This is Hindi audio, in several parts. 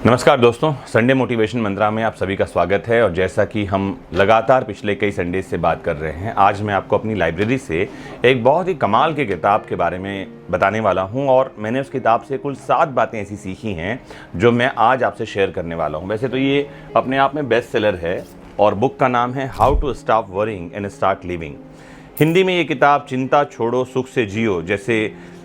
नमस्कार दोस्तों, संडे मोटिवेशन मंत्रा में आप सभी का स्वागत है। और जैसा कि हम लगातार पिछले कई संडे से बात कर रहे हैं, आज मैं आपको अपनी लाइब्रेरी से एक बहुत ही कमाल की किताब के बारे में बताने वाला हूं। और मैंने उस किताब से कुल 7 बातें ऐसी सीखी हैं जो मैं आज आपसे शेयर करने वाला हूं। वैसे तो ये अपने आप में बेस्ट सेलर है और बुक का नाम है how to stop worrying and start living. Hindi में ये किताब चिंता छोड़ो सुख से जियो जैसे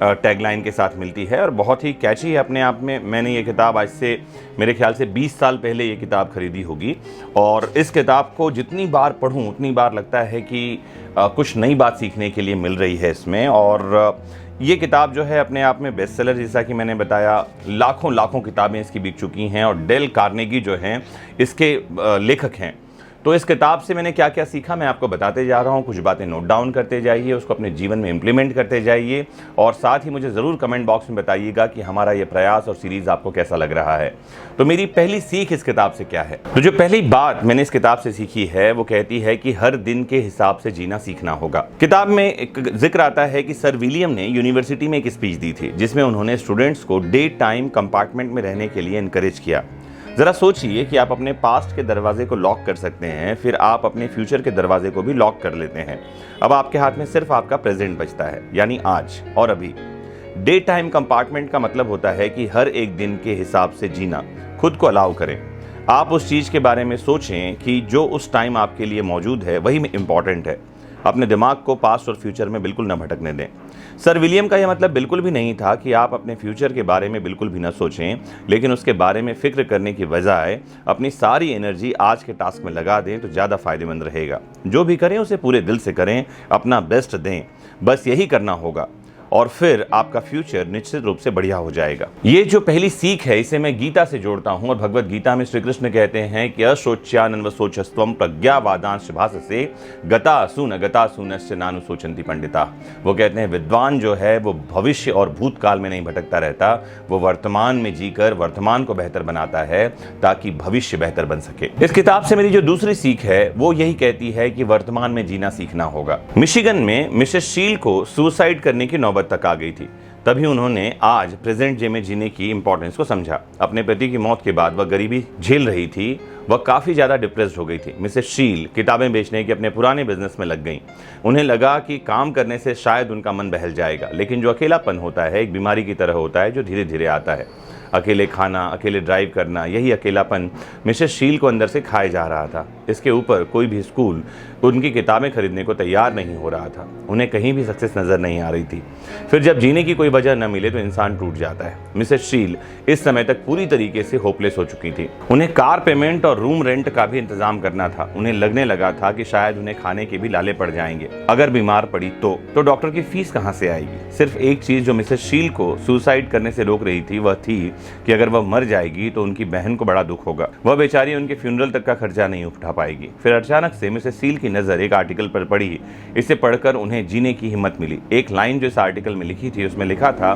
टैगलाइन के साथ मिलती है और बहुत ही कैची है अपने आप में। मैंने ये किताब आज से मेरे ख्याल से 20 साल पहले ये किताब खरीदी होगी और इस किताब को जितनी बार पढूं उतनी बार लगता है कि कुछ नई बात सीखने के लिए मिल रही है इसमें। और ये किताब जो है अपने आप में बेस्ट सेलर, जैसा कि मैंने बताया, लाखों किताबें इसकी बिक चुकी हैं और डेल कार्नेगी जो हैं इसके लेखक हैं। तो इस किताब से मैंने क्या क्या सीखा मैं आपको बताते जा रहा हूँ। कुछ बातें नोट डाउन करते जाइए, उसको अपने जीवन में इम्प्लीमेंट करते जाइए और साथ ही मुझे ज़रूर कमेंट बॉक्स में बताइएगा कि हमारा ये प्रयास और सीरीज़ आपको कैसा लग रहा है। तो मेरी पहली सीख इस किताब से क्या है? तो जो पहली बात मैंने इस किताब से सीखी है वो कहती है कि हर दिन के हिसाब से जीना सीखना होगा। किताब में एक जिक्र आता है कि सर विलियम ने यूनिवर्सिटी में एक स्पीच दी थी जिसमें उन्होंने स्टूडेंट्स को डे टाइम कंपार्टमेंट में रहने के लिए इनकरेज किया। ज़रा सोचिए कि आप अपने पास्ट के दरवाजे को लॉक कर सकते हैं, फिर आप अपने फ्यूचर के दरवाजे को भी लॉक कर लेते हैं। अब आपके हाथ में सिर्फ आपका प्रेजेंट बचता है, यानी आज और अभी। डे टाइम कंपार्टमेंट का मतलब होता है कि हर एक दिन के हिसाब से जीना, खुद को अलाउ करें। आप उस चीज़ के बारे में सोचें कि जो उस टाइम आपके लिए मौजूद है वही इम्पॉर्टेंट है। अपने दिमाग को पास्ट और फ्यूचर में बिल्कुल न भटकने दें। सर विलियम का यह मतलब बिल्कुल भी नहीं था कि आप अपने फ्यूचर के बारे में बिल्कुल भी न सोचें, लेकिन उसके बारे में फिक्र करने की बजाय अपनी सारी एनर्जी आज के टास्क में लगा दें तो ज़्यादा फायदेमंद रहेगा। जो भी करें उसे पूरे दिल से करें, अपना बेस्ट दें, बस यही करना होगा और फिर आपका फ्यूचर निश्चित रूप से बढ़िया हो जाएगा। ये जो पहली सीख है इसे मैं गीता से जोड़ता हूं और भगवत गीता में श्री कृष्ण कहते हैं कि अशोच्यानन्वशोचस्त्वं प्रज्ञावादांश भाससे गतासूनश्च नानुशोचन्ति पंडिता। वो कहते हैं विद्वान जो है वो भविष्य और भूतकाल में नहीं भटकता रहता, वो वर्तमान में जीकर वर्तमान को बेहतर बनाता है ताकि भविष्य बेहतर बन सके। इस किताब से मेरी जो दूसरी सीख है वो यही कहती है कि वर्तमान में जीना सीखना होगा। मिशिगन में मिसेस शील को सुसाइड करने की नौबत तक आ गई थी, तभी उन्होंने आज प्रेजेंट डे में जीने की इंपॉर्टेंस को समझा। अपने पति की मौत के बाद वह गरीबी झेल रही थी, वह काफ़ी ज़्यादा डिप्रेस्ड हो गई थी। मिसेस शील किताबें बेचने के अपने पुराने बिजनेस में लग गईं। उन्हें लगा कि काम करने से शायद उनका मन बहल जाएगा, लेकिन जो अकेलापन होता है एक बीमारी की तरह होता है जो धीरे धीरे आता है। अकेले खाना, अकेले ड्राइव करना, यही अकेलापन मिसेस शील को अंदर से खाए जा रहा था। इसके ऊपर कोई भी स्कूल उनकी किताबें खरीदने को तैयार नहीं हो रहा था। उन्हें कहीं भी सक्सेस नज़र नहीं आ रही थी। फिर जब जीने की कोई वजह न मिले तो इंसान टूट जाता है। मिसेस शील इस समय तक पूरी तरीके से होपलेस हो चुकी थी। उन्हें कार पेमेंट और रूम रेंट का भी इंतजाम करना था। उन्हें लगने लगा था कि शायद उन्हें खाने के भी लाले पड़ जाएंगे। अगर बीमार पड़ी तो डॉक्टर की फीस कहाँ से आएगी? सिर्फ एक चीज़ जो मिसेस शील को सुसाइड करने से रोक रही थी वह थी कि अगर वह मर जाएगी तो उनकी बहन को बड़ा दुख होगा। वह बेचारी उनके फ्यूनरल तक का खर्चा नहीं उठा पाएगी। फिर अचानक से मिसेस शील की नज़र एक आर्टिकल पर पड़ी। इसे पढ़कर उन्हें जीने की हिम्मत मिली। एक लाइन जो इस आर्टिकल में लिखी थी उसमें लिखा था,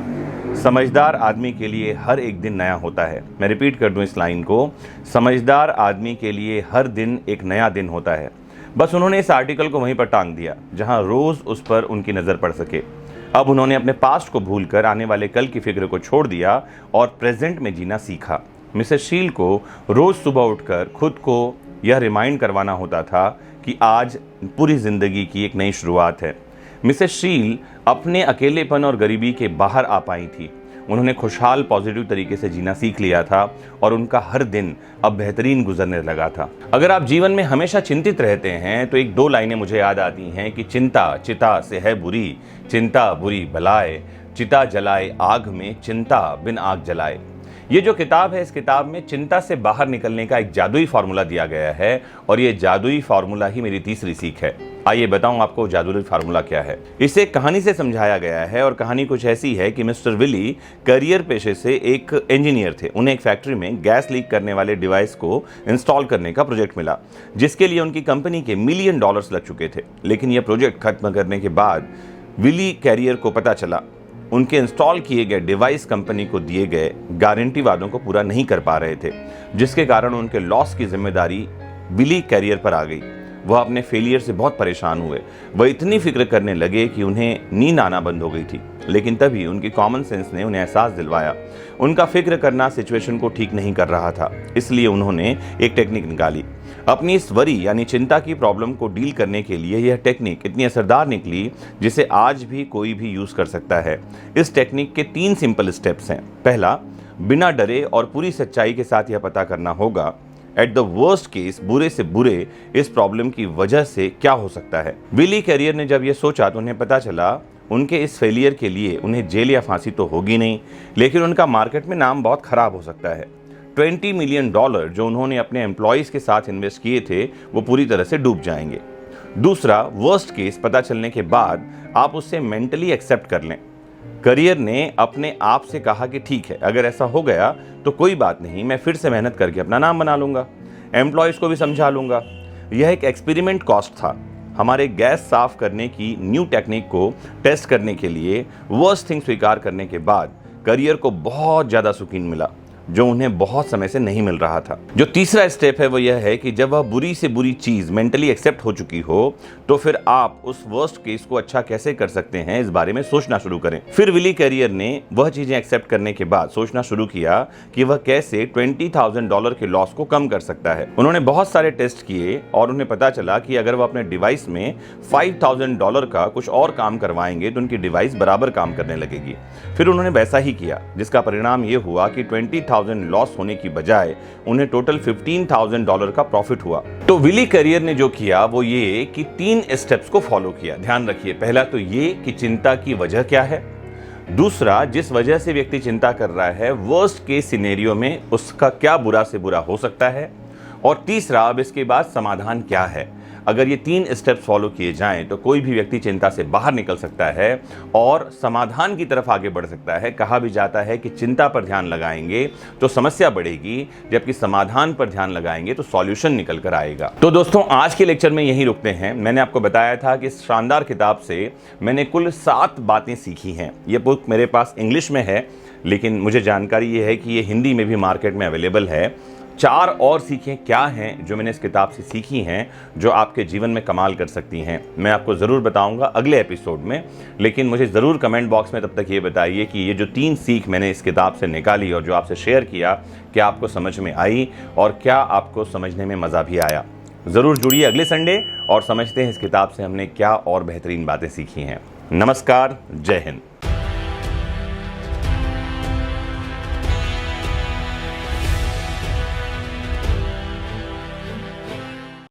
समझदार आदमी के लिए हर एक दिन नया होता है। मैं रिपीट कर दूं इस लाइन को, समझदार आदमी के लिए हर दिन एक नया दिन होता है। बस उन्होंने इस आर्टिकल को वहीं पर टांग दिया जहां रोज उस पर उनकी नज़र पड़ सके। अब उन्होंने अपने पास्ट को भूलकर आने वाले कल की फिक्र को छोड़ दिया और प्रेजेंट में जीना सीखा। मिसेस शील को रोज सुबह उठकर खुद को यह रिमाइंड करवाना होता था कि आज पूरी जिंदगी की एक नई शुरुआत है। मिसेस शील अपने अकेलेपन और गरीबी के बाहर आ पाई थी। उन्होंने खुशहाल पॉजिटिव तरीके से जीना सीख लिया था और उनका हर दिन अब बेहतरीन गुजरने लगा था। अगर आप जीवन में हमेशा चिंतित रहते हैं तो एक 2 लाइनें मुझे याद आती हैं कि चिंता चिता से है बुरी, चिंता बुरी बलाए, चिता जलाए आग में, चिंता बिन आग जलाए। ये जो किताब है इस किताब में चिंता से बाहर निकलने का एक जादुई फार्मूला दिया गया है और ये जादुई फार्मूला ही मेरी तीसरी सीख है। आइए बताऊं आपको जादुई फार्मूला क्या है। इसे कहानी से समझाया गया है और कहानी कुछ ऐसी है कि मिस्टर विली करियर पेशे से एक इंजीनियर थे। उन्हें एक फैक्ट्री में गैस लीक करने वाले डिवाइस को इंस्टॉल करने का प्रोजेक्ट मिला जिसके लिए उनकी कंपनी के $1 मिलियन लग चुके थे। लेकिन यह प्रोजेक्ट खत्म करने के बाद विली कैरियर को पता चला उनके इंस्टॉल किए गए डिवाइस कंपनी को दिए गए गारंटी वादों को पूरा नहीं कर पा रहे थे, जिसके कारण उनके लॉस की जिम्मेदारी विली कैरियर पर आ गई। वह अपने फेलियर से बहुत परेशान हुए। वह इतनी फिक्र करने लगे कि उन्हें नींद आना बंद हो गई थी। लेकिन तभी उनकी कॉमन सेंस ने उन्हें एहसास दिलवाया उनका फिक्र करना सिचुएशन को ठीक नहीं कर रहा था। इसलिए उन्होंने एक टेक्निक निकाली। अपनी इस वरी यानी चिंता की प्रॉब्लम को डील करने के लिए यह टेक्निक इतनी असरदार निकली जिसे आज भी कोई भी यूज कर सकता है। इस टेक्निक के 3 सिंपल स्टेप्स हैं। पहला, बिना डरे और पूरी सच्चाई के साथ यह पता करना होगा एट द वर्स्ट केस बुरे से बुरे इस प्रॉब्लम की वजह से क्या हो सकता है। विली कैरियर ने जब यह सोचा तो उन्हें पता चला उनके इस फेलियर के लिए उन्हें जेल या फांसी तो होगी नहीं, लेकिन उनका मार्केट में नाम बहुत खराब हो सकता है। $20 मिलियन जो उन्होंने अपने एम्प्लॉयज के साथ इन्वेस्ट किए थे वो पूरी तरह से डूब जाएंगे। दूसरा, वर्स्ट केस पता चलने के बाद आप उससे मेंटली एक्सेप्ट कर लें। करियर ने अपने आप से कहा कि ठीक है, अगर ऐसा हो गया तो कोई बात नहीं, मैं फिर से मेहनत करके अपना नाम बना लूंगा, एम्प्लॉयज को भी समझा लूंगा। यह एक एक्सपेरिमेंट कॉस्ट था। हमारे गैस साफ करने की न्यू टेक्निक को टेस्ट करने के लिए वर्स्ट थिंग स्वीकार करने के बाद करियर को बहुत ज़्यादा सुकून मिला जो उन्हें बहुत समय से नहीं मिल रहा था। जो तीसरा स्टेप है वो यह है कि जब वह बुरी से बुरी चीज़ मेंटली एक्सेप्ट हो चुकी हो तो फिर आप उस वर्स्ट केस को अच्छा कैसे कर सकते हैं इस बारे में सोचना शुरू करें। फिर विली कैरियर ने वह चीज़ें एक्सेप्ट करने के बाद सोचना शुरू किया कि वह कैसे $20,000 के लॉस को कम कर सकता है। उन्होंने बहुत सारे टेस्ट किए और उन्हें पता चला कि अगर वह अपने डिवाइस में $5,000 का कुछ और काम करवाएंगे तो उनकी डिवाइस बराबर काम करने लगेगी। फिर उन्होंने वैसा ही किया, जिसका परिणाम यह हुआ कि $20,000 लॉस होने की बजाय उन्हें टोटल $15,000 का प्रॉफिट हुआ। तो विली कैरियर ने जो किया वो ये कि 3 स्टेप्स को फॉलो किया। ध्यान रखिए, पहला तो ये कि चिंता की वजह क्या है। दूसरा, जिस वजह से व्यक्ति चिंता कर रहा है वर्स्ट केस सिनेरियो में उसका क्या बुरा से बुरा हो सकता है। और तीसरा, अब इसके बाद समाधान क्या है। अगर ये 3 स्टेप्स फॉलो किए जाएं तो कोई भी व्यक्ति चिंता से बाहर निकल सकता है और समाधान की तरफ आगे बढ़ सकता है। कहा भी जाता है कि चिंता पर ध्यान लगाएंगे तो समस्या बढ़ेगी, जबकि समाधान पर ध्यान लगाएंगे तो सॉल्यूशन निकल कर आएगा। तो दोस्तों, आज के लेक्चर में यही रुकते हैं। मैंने आपको बताया था कि इस शानदार किताब से मैंने कुल 7 बातें सीखी हैं। ये बुक मेरे पास इंग्लिश में है, लेकिन मुझे जानकारी ये है कि ये हिंदी में भी मार्केट में अवेलेबल है। 4 और सीखें क्या हैं जो मैंने इस किताब से सीखी हैं जो आपके जीवन में कमाल कर सकती हैं। मैं आपको ज़रूर बताऊंगा अगले एपिसोड में, लेकिन मुझे ज़रूर कमेंट बॉक्स में तब तक ये बताइए कि ये जो 3 सीख मैंने इस किताब से निकाली और जो आपसे शेयर किया, क्या आपको समझ में आई और क्या आपको समझने में मज़ा भी आया। ज़रूर जुड़िए अगले संडे और समझते हैं इस किताब से हमने क्या और बेहतरीन बातें सीखी हैं। नमस्कार, जय हिंद।